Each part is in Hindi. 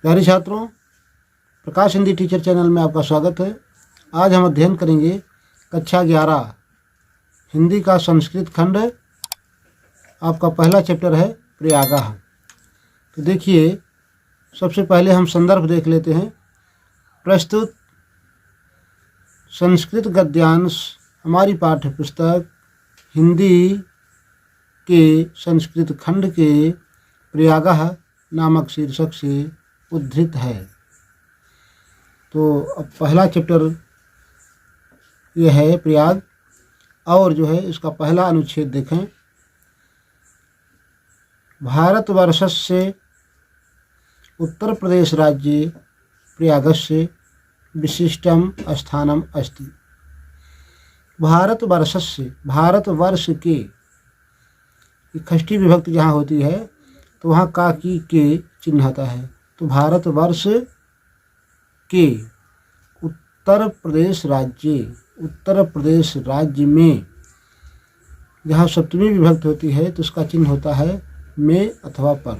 प्यारे छात्रों, प्रकाश हिंदी टीचर चैनल में आपका स्वागत है। आज हम अध्ययन करेंगे कक्षा 11 हिंदी का संस्कृत खंड। आपका पहला चैप्टर है प्रयागः। तो देखिए, सबसे पहले हम संदर्भ देख लेते हैं। प्रस्तुत संस्कृत गद्यांश हमारी पाठ्य पुस्तक हिंदी के संस्कृत खंड के प्रयागः नामक शीर्षक से उद्धृत है। तो अब पहला चैप्टर यह है प्रयाग, और जो है इसका पहला अनुच्छेद देखें। भारतवर्षस्य उत्तर प्रदेश राज्ये प्रयागस्य विशिष्टं स्थानम् अस्ति। भारतवर्षस्य, भारतवर्ष के, षष्ठी विभक्ति जहाँ होती है तो वहाँ का की के चिन्ह आता है। तो भारतवर्ष के उत्तर प्रदेश राज्य में जहाँ सप्तमी विभक्ति होती है तो उसका चिन्ह होता है में अथवा पर।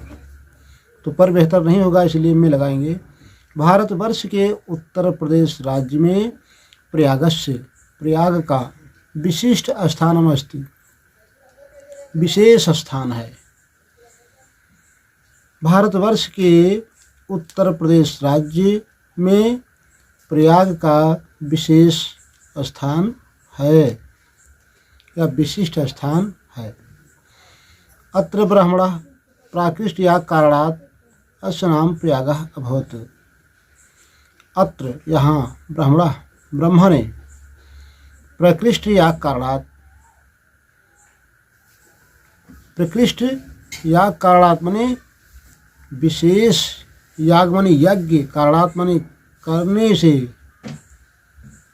तो पर बेहतर नहीं होगा, इसलिए में लगाएंगे। भारतवर्ष के उत्तर प्रदेश राज्य में प्रयागस्य, प्रयाग का विशिष्ट स्थानम् अस्ति, विशेष स्थान है। भारतवर्ष के उत्तर प्रदेश राज्य में प्रयाग का विशेष स्थान है या विशिष्ट स्थान है। अत्र ब्राह्मणः प्राकृष्टयाग कारणात् अस्य नाम प्रयागः अभवत्। अत्र यहाँ ब्राह्मणः, ब्रह्म ने, प्रकृष्ट याग कारणात्, प्रकृष्ट याग कारणात् माने विशेष, याग माने यज्ञ, कारणात् माने करने से,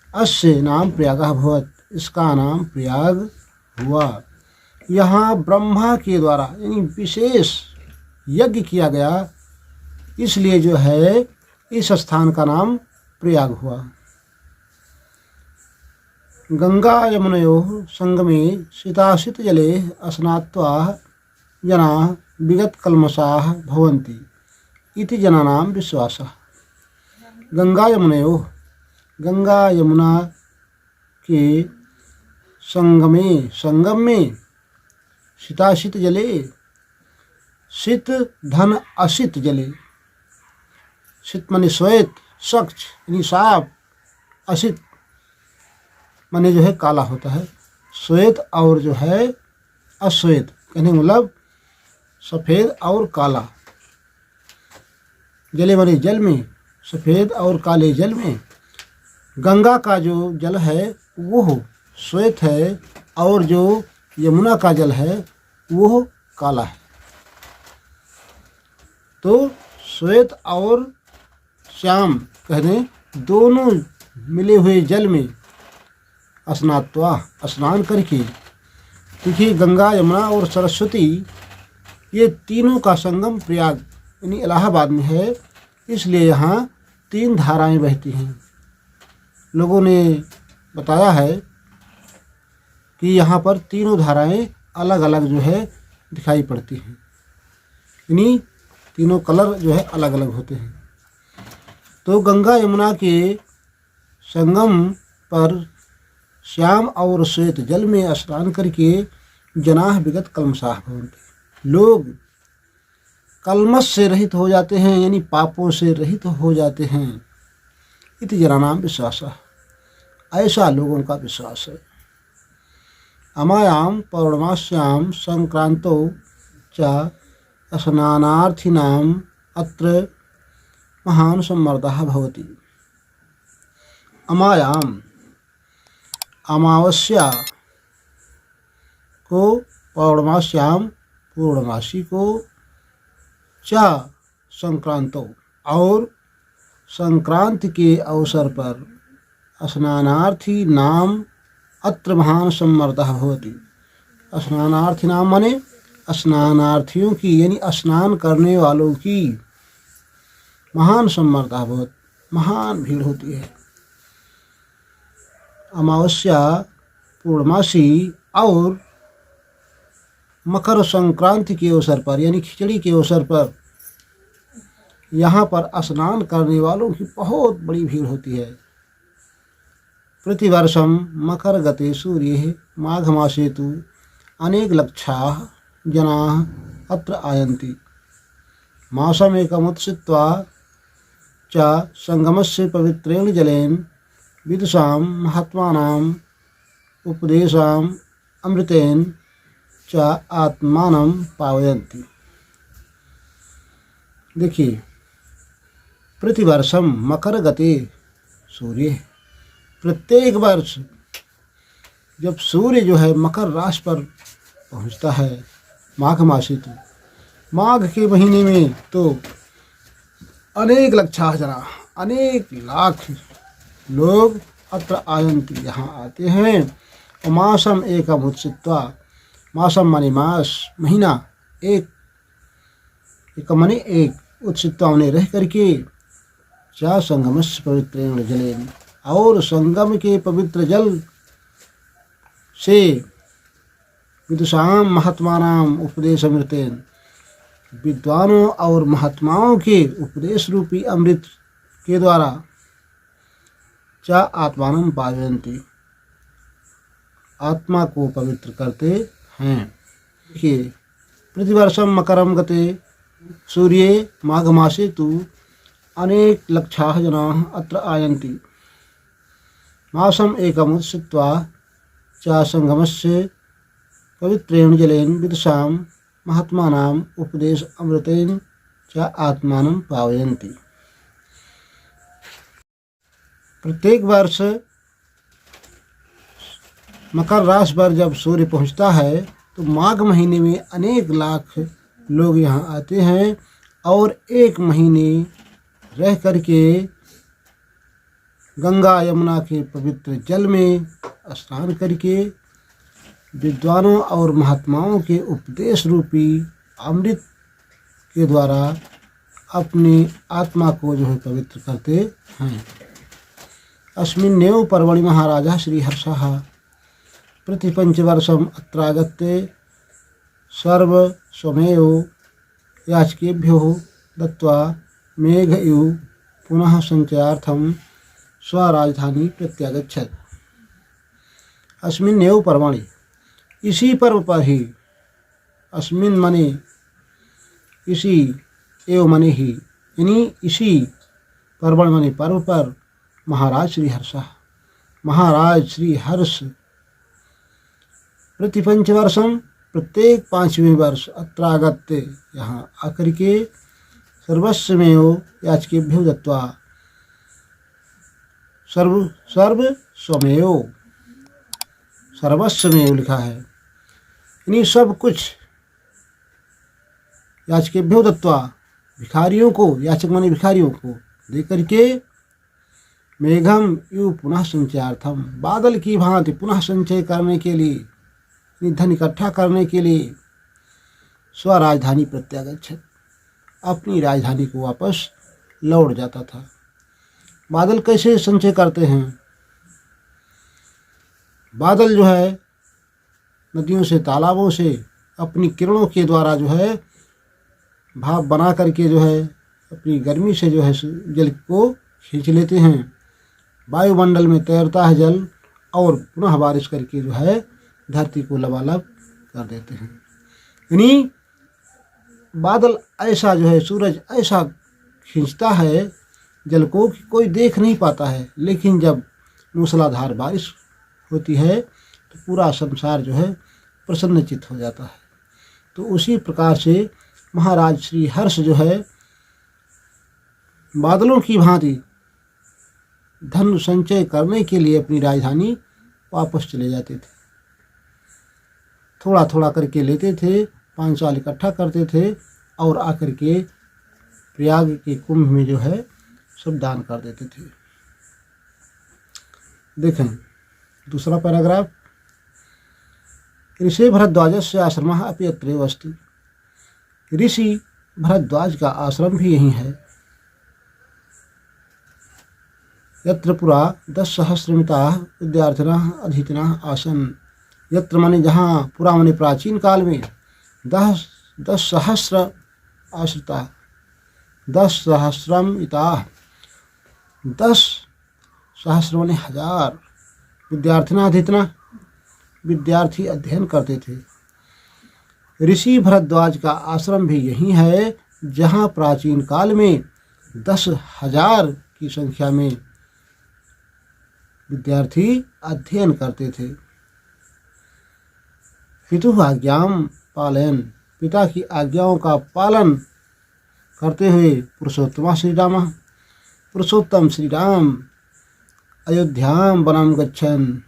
अस्य नाम प्रयागः भवत्, इसका नाम प्रयाग हुआ। यहाँ ब्रह्मा के द्वारा यानी विशेष यज्ञ किया गया, इसलिए जो है इस स्थान का नाम प्रयाग हुआ। गंगा यमुनयोः संगमे शीताशित जले स्नात्वा जनाः विगतकल्मषाः भवन्ति इति जनानां विश्वासः। गंगा यमुनयोः, गंगा यमुना के संगम में शीताशित जले, शीत धन अशित जले, शीत माने श्वेत, स्वच्छ यानी साफ, अशित माने जो है काला होता है, श्वेत और जो है अश्वेत, कहने का मतलब सफ़ेद और काला। जले माने जल में, सफ़ेद और काले जल में। गंगा का जो जल है वो श्वेत है और जो यमुना का जल है वो काला है। तो श्वेत और श्याम कहने दोनों मिले हुए जल में स्नात्वा, स्नान करके। देखिए, गंगा, यमुना और सरस्वती ये तीनों का संगम प्रयाग यानी इलाहाबाद में है, इसलिए यहाँ 3 धाराएं बहती हैं। लोगों ने बताया है कि यहाँ पर तीनों धाराएं अलग अलग जो है दिखाई पड़ती हैं, यानी तीनों कलर जो है अलग अलग होते हैं। तो गंगा यमुना के संगम पर श्याम और श्वेत जल में स्नान करके जनाः विगत कल्मषाः भवन्ति, लोग कल्मष से रहित हो जाते हैं, यानी पापों से रहित हो जाते हैं। इति जनानां विश्वासः, ऐसा लोगों का विश्वास है। अमायां पौर्णमास्यां संक्रांतौ च स्नानार्थिनाम् अत्र महान् सम्मर्दः भवति। अमायां, अमावस्या को, पौर्णमास्याम पूर्णमासी को, च संक्रांतो और संक्रांति के अवसर पर स्नानार्थी नाम अत्र महान सम्मर्दः भवति। स्नानार्थी नाम माने स्नानार्थियों की यानी स्नान करने वालों की महान सम्मर्दः भवति, महान भीड़ होती है। अमावस्या, पूर्णमासी और मकर संक्रांति के अवसर पर यानी खिचड़ी के अवसर पर यहाँ पर स्नान करने वालों की बहुत बड़ी भीड़ होती है। प्रतिवर्षम मकर गते सूर्ये माघ मासे तु अनेक लक्षाः जनाः अत्र आयन्ति। मासमेकमुत्सित्वा च संगमस्य पवित्रेण जलेन विदुषां महात्मानाम् उपदेशाम् अमृतेन च आत्मानं पावयन्ति। देखिए, प्रतिवर्षम मकर गते सूर्य, प्रत्येक वर्ष जब सूर्य जो है मकर राशि पर पहुंचता है माघ मासी तो माघ के महीने में तो अनेक लक्षाः जना, अनेक लाख लोग अत्र आयन्ति, यहाँ आते हैं। और मासम एकम उत्सित्वा, मासम माने मास, महीना, एक माने एक, उत्सित्वा उन्हें रह करके चा संगमस्य पवित्रेण जलेन, और संगम के पवित्र जल से विदुषाम महात्मानाम उपदेश अमृतेन, विद्वानों और महात्माओं के उपदेश रूपी अमृत के द्वारा चा आत्मानं पावयन्ति, आत्मा को पवित्र करते हैं। देखिए, प्रतिवर्षम मकरम गते सूर्ये माघ मासे तु अनेक लक्षाः जनाः अत्र आयन्ति। मासम एकमुत्सित्वा च संगमस्य पवित्रेण जलेन विदुषां महात्मानाम् उपदेश अमृतेन च आत्मानं पावयन्ति। प्रत्येक वर्ष मकर राशि पर जब सूर्य पहुंचता है तो माघ महीने में अनेक लाख लोग यहाँ आते हैं और एक महीने रह करके गंगा यमुना के पवित्र जल में स्नान करके विद्वानों और महात्माओं के उपदेश रूपी अमृत के द्वारा अपनी आत्मा को जो है पवित्र करते हैं। अस्मिन्नेव पर्वणि महाराजा श्रीहर्षः प्रतिपंचवर्षम् अत्रागत्य सर्वस्वमेव याचकेभ्यो दत्त्वा मेघयु पुनः संचयार्थं स्वराजधानी प्रत्यागच्छत्। अस्मिन्नेव पर्वणि, इसी पर्व पर ही, अस्मिन् मने इसी, एव मने ही, यानी इसी पर्वण मने पर्व पर महाराज श्रीहर्ष, महाराज श्री हर्ष प्रतिपंचवर्षम, प्रत्येक 5वें वर्ष अत्रागत्य, यहाँ आकर के सर्वस्वमेव याचकेभ्यो दत्त्वा, सर्वस्वमेव, सर्वस्वमेव लिखा है, यानी सब कुछ, याचकेभ्यो दत्त्वा, भिखारियों को, याचक माने भिखारियों को दे करके मेघम यु पुनः संचयार्थम, बादल की भांति पुनः संचय करने के लिए, धन इकट्ठा करने के लिए स्वराजधानी प्रत्यागच्छत्, अपनी राजधानी को वापस लौट जाता था। बादल कैसे संचय करते हैं? बादल जो है नदियों से, तालाबों से अपनी किरणों के द्वारा जो है भाप बना करके जो है अपनी गर्मी से जो है जल को खींच लेते हैं, वायुमंडल में तैरता है जल और पुनः बारिश करके जो है धरती को लबालब कर देते हैं। यानी बादल ऐसा जो है, सूरज ऐसा खींचता है जल को कि कोई देख नहीं पाता है, लेकिन जब मूसलाधार बारिश होती है तो पूरा संसार जो है प्रसन्नचित्त हो जाता है। तो उसी प्रकार से महाराज श्री हर्ष जो है बादलों की भांति धन संचय करने के लिए अपनी राजधानी वापस चले जाते थे। थोड़ा थोड़ा करके लेते थे, 5 साल इकट्ठा करते थे और आकर के प्रयाग के कुंभ में जो है सब दान कर देते थे। देखें दूसरा पैराग्राफ, ऋषि भरद्वाजस्य आश्रमः अपि अत्रैव अस्ति। ऋषि भरद्वाज का आश्रम भी यहीं है। यत्र पुरा 10,000 विद्यार्थिनः अधीतिनः आसन्। यत्र माने जहाँ, पुरा माने प्राचीन काल में 10,000 आश्रिता, 10,000 इताः, 10 सहस्र माने 1000 विद्यार्थिना विद्यार्थी अध्ययन करते थे। ऋषि भरद्वाज का आश्रम भी यही है जहाँ प्राचीन काल में 10,000 की संख्या में विद्यार्थी अध्ययन करते थे। पितुः आज्ञां पालयन्, पिता की आज्ञाओं का पालन करते हुए पुरुषोत्तम श्री राम अयोध्यां वनं गच्छन्,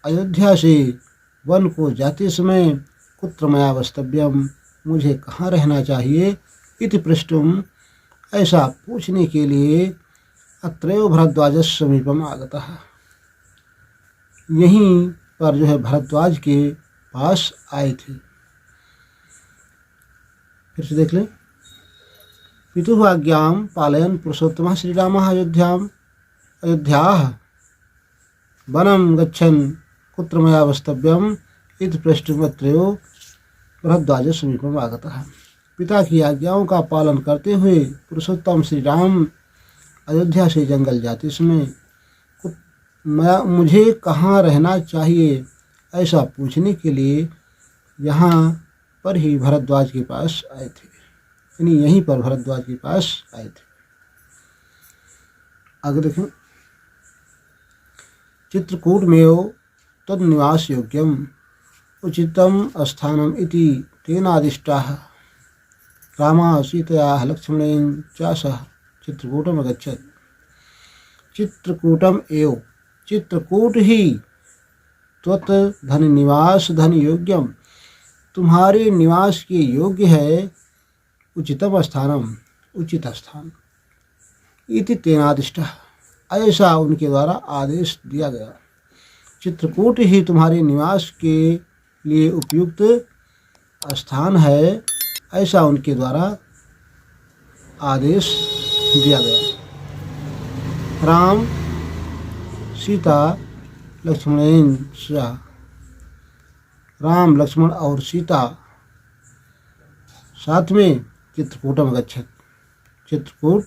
अयोध्या से वन को जाते समय कुत्र मया वस्तव्यम, मुझे कहाँ रहना चाहिए, इति पृष्टुम, ऐसा पूछने के लिए अत्रैव भरद्वाजस्य समीपम आगतः, यहीं पर जो है भरद्वाज के पास आए थे। फिर से देख लें। पितुः आज्ञां पालयन् पुरुषोत्तमः श्रीरामः अयोध्याः वनं गच्छन् कुत्र मया वस्तव्यम इति पृष्ठमत्रयो भरद्वाज समीपम आगतः। पिता की आज्ञाओं का पालन करते हुए पुरुषोत्तम श्री राम अयोध्या से जंगल जाते समय मुझे कहाँ रहना चाहिए ऐसा पूछने के लिए यहाँ पर ही भरद्वाज के पास आए थे, यानी यहीं पर भरद्वाज के पास आए थे। आगे देखें। चित्रकूटमेव तद्निवास योग्यम उचितम स्थानम इति तेनादिष्टाः रामः सीतया लक्ष्मणेन च सह चित्रकूटम अगच्छत्। चित्रकूटम एव, चित्रकूट ही त्वत् धन निवास धन योग्यम, तुम्हारे निवास के योग्य है, उचितम स्थानम, उचित स्थान, इति तेनादिष्टः, ऐसा उनके द्वारा आदेश दिया गया। चित्रकूट ही तुम्हारे निवास के लिए उपयुक्त स्थान है, ऐसा उनके द्वारा आदेश दिया गया। राम सीता लक्ष्मणेन सह, राम लक्ष्मण और सीता साथ में चित्रकूटम गच्छत्, चित्रकूट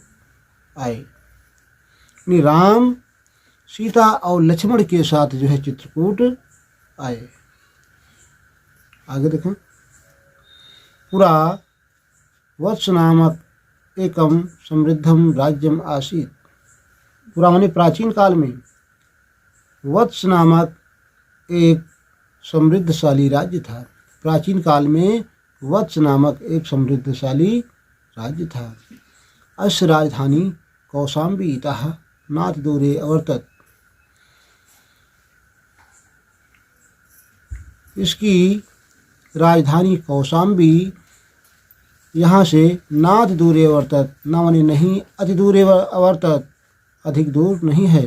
आए, यानी राम सीता और लक्ष्मण के साथ जो है चित्रकूट आए। आगे देखें। पुरा वत्स नामक एकम समृद्धम राज्यम आसीत्, पुरा माने प्राचीन काल में, वत्स नामक एक समृद्धशाली राज्य था। प्राचीन काल में वत्स नामक एक समृद्धशाली राज्य था। अस्य राजधानी कौशाम्बी इतः नाथ दूरे अवर्तत, इसकी राजधानी कौशाम्बी यहाँ से नाथ दूरे अवर्तत, न माने नहीं अति दूरे अवर्तत, अधिक दूर नहीं है।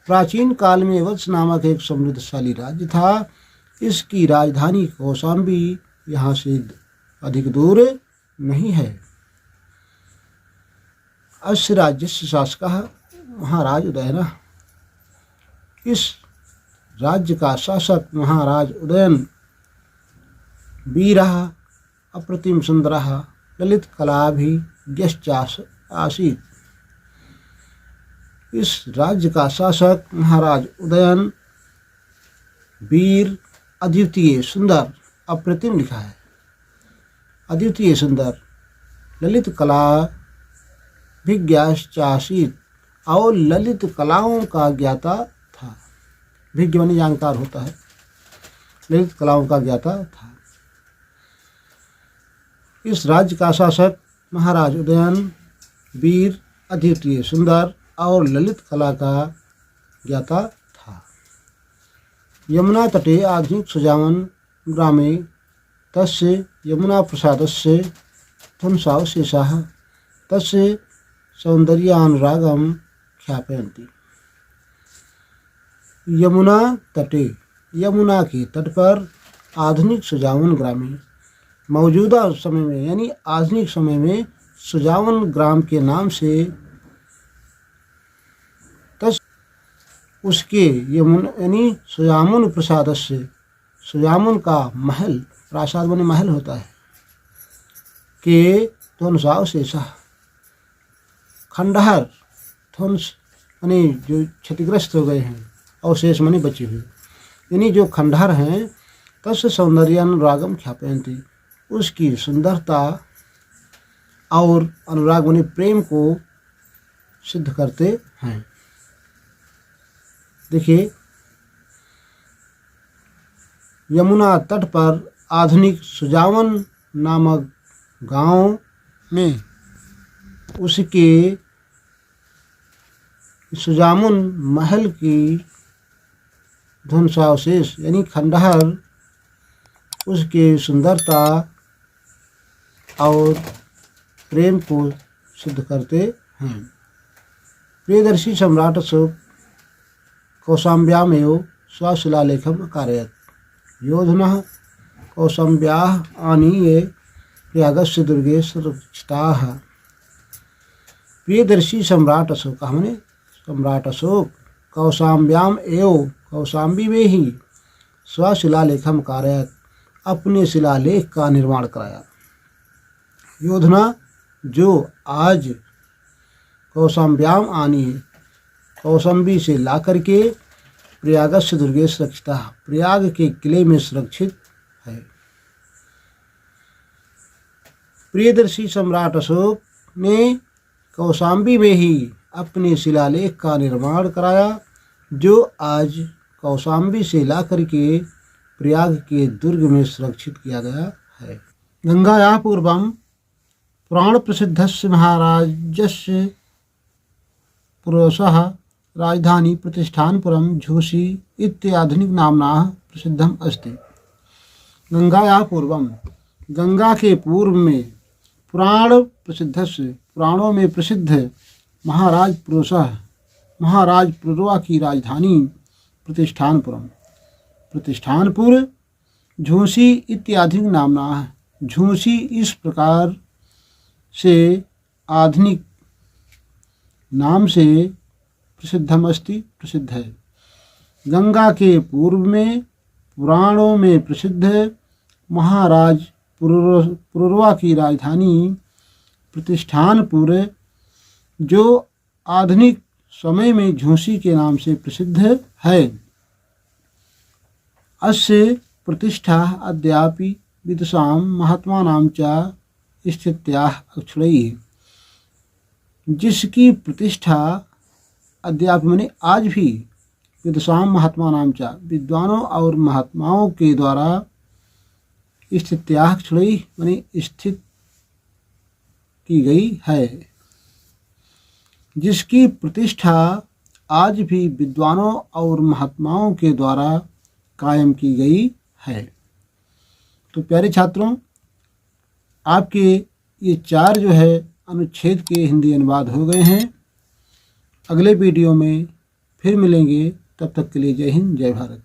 प्राचीन काल में वत्स नामक एक समृद्धशाली राज्य था, इसकी राजधानी कौशाम्बी यहाँ से अधिक दूर नहीं है। अस्य राज्यस्य शासकः महाराज उदयनः, इस राज्य का शासक महाराज उदयन वीरः अप्रतिम सुंदरः ललित कलाभिज्ञश्च आसीत्। इस राज्य का शासक महाराज उदयन वीर, अद्वितीय, सुंदर, अप्रतिम लिखा है, अद्वितीय सुंदर, ललित कला भिज्ञश्च आसीत्, और ललित कलाओं का ज्ञाता था। भिज्ञ माने जानकार होता है, ललित कलाओं का ज्ञाता था। इस राज्य का शासक महाराज उदयन वीर, अद्वितीय, सुंदर और ललित कला का ज्ञाता था। यमुना तटे आधुनिक सुजावन ग्रामे तस्य यमुना प्रसादस्य ध्वंसावशेषाः तस्य सौंदर्यानुरागम ख्यापयन्ति। यमुना तटे, यमुना के तट पर आधुनिक सुजावन ग्रामे, मौजूदा समय में यानी आधुनिक समय में सुजावन ग्राम के नाम से उसके यमुना यानी सुजामुन प्रसाद से, सुजामुन का महल, प्रासाद बने महल होता है, के ध्वंसावशेषाः, खंडहर ध्वंस माने जो क्षतिग्रस्त हो गए हैं, अवशेष माने बचे हुए, यानी जो खंडहर हैं, तस्य सौंदर्यानुरागम ख्यापयन्ति, उसकी सुंदरता और अनुराग माने प्रेम को सिद्ध करते हैं। देखिए, यमुना तट पर आधुनिक सुजावन नामक गांव में उसके सुजामुन महल की ध्वंसावशेष यानी खंडहर उसके सुंदरता और प्रेम को सिद्ध करते हैं। प्रियदर्शी सम्राट अशोक कौशाम्ब्यामेव स्वशिलालेखम अकारयत्, योधनः कौशाम्ब्याः आनीय प्रयागस्य दुर्गे सुरक्षिताः। प्रियदर्शी सम्राट अशोक माने सम्राट अशोक कौशाम्ब्याम एव कौशाम्बी में ही स्वशिलालेखम कारयत्, अपने शिलालेख का निर्माण कराया। योधना जो आज कौशाम्ब्याम आनी है, कौशाम्बी से ला करके प्रयागस्य दुर्गे सुरक्षिता, प्रयाग के किले में सुरक्षित है। प्रियदर्शी सम्राट अशोक ने कौशाम्बी में ही अपने शिलालेख का निर्माण कराया, जो आज कौशाम्बी से ला करके प्रयाग के दुर्ग में सुरक्षित किया गया है। गंगायाः पूर्वं पुराण प्रसिद्धस्य महाराजस्य पुरोसः राजधानी प्रतिष्ठानपुरम झूसी इत्याधुनिक नामना प्रसिद्धम अस्ति। गंगायाः पूर्वम, गंगा के पूर्व में, पुराण प्रसिद्धस्य, पुराणों में प्रसिद्ध, महाराज पुरोसः, महाराज पुरुरवा की राजधानी प्रतिष्ठानपुरम, प्रतिष्ठानपुर झूसी इत्याधुनिक नामना, झूसी इस प्रकार से आधुनिक नाम से प्रसिद्धम अस्ति, प्रसिद्ध है। गंगा के पूर्व में, पुराणों में प्रसिद्ध, महाराज पुरुरवा की राजधानी प्रतिष्ठानपुर, जो आधुनिक समय में झूसी के नाम से प्रसिद्ध है। अस्य प्रतिष्ठा अद्यापि विदुषां महात्मानां च स्थित्याः अक्षुणैः, जिसकी प्रतिष्ठा अद्यापि माने आज भी विदुषां महात्मानां च, विद्वानों और महात्माओं के द्वारा स्थित्याः अक्षुणैः माने स्थित की गई है, जिसकी प्रतिष्ठा आज भी विद्वानों और महात्माओं के द्वारा कायम की गई है। तो प्यारे छात्रों, आपके ये 4 जो है अनुच्छेद के हिंदी अनुवाद हो गए हैं। अगले वीडियो में फिर मिलेंगे, तब तक के लिए जय हिंद, जय भारत।